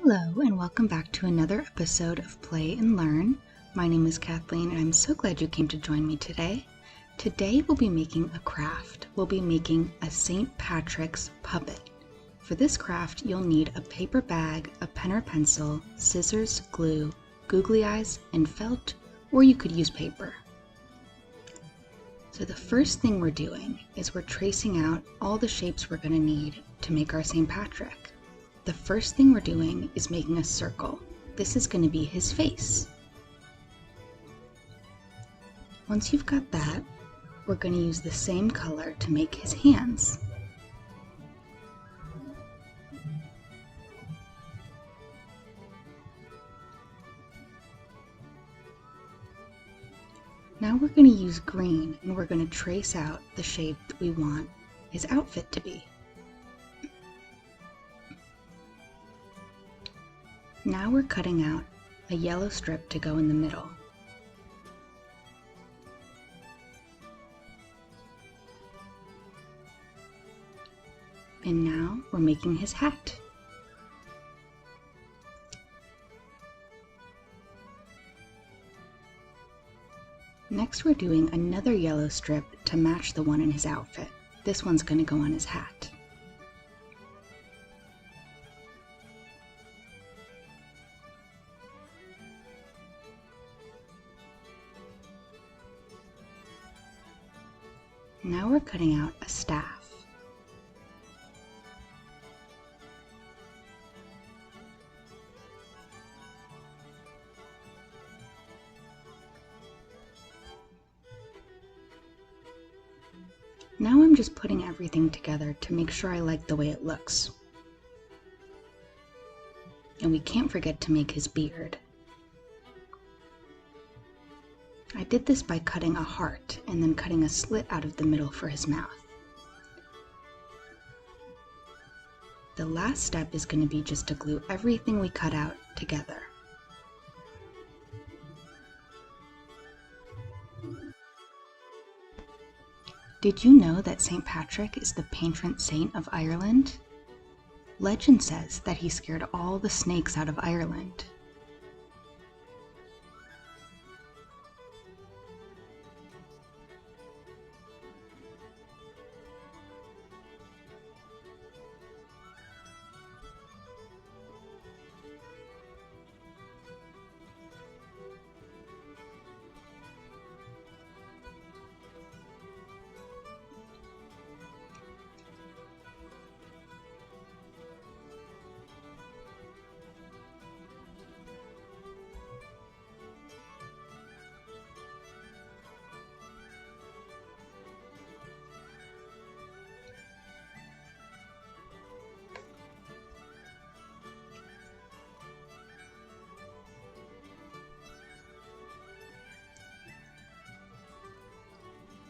Hello and welcome back to another episode of Play and Learn. My name is Kathleen and I'm so glad you came to join me today. Today we'll be making a craft. We'll be making a St. Patrick's puppet. For this craft you'll need a paper bag, a pen or pencil, scissors, glue, googly eyes, and felt, or you could use paper. So the first thing we're doing is we're tracing out all the shapes we're going to need to make our St. Patrick. The first thing we're doing is making a circle. This is going to be his face. Once you've got that, we're going to use the same color to make his hands. Now we're going to use green and we're going to trace out the shape that we want his outfit to be. Now we're cutting out a yellow strip to go in the middle. And now we're making his hat. Next we're doing another yellow strip to match the one in his outfit. This one's going to go on his hat. Now we're cutting out a staff. Now I'm just putting everything together to make sure I like the way it looks. And we can't forget to make his beard. I did this by cutting a heart and then cutting a slit out of the middle for his mouth. The last step is going to be just to glue everything we cut out together. Did you know that St. Patrick is the patron saint of Ireland? Legend says that he scared all the snakes out of Ireland.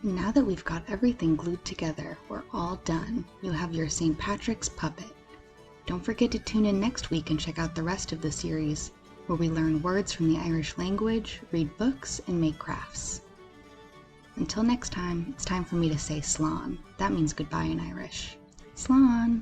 Now that we've got everything glued together, we're all done. You have your St. Patrick's puppet. Don't forget to tune in next week and check out the rest of the series, where we learn words from the Irish language, read books, and make crafts. Until next time, it's time for me to say slán. That means goodbye in Irish. Slán!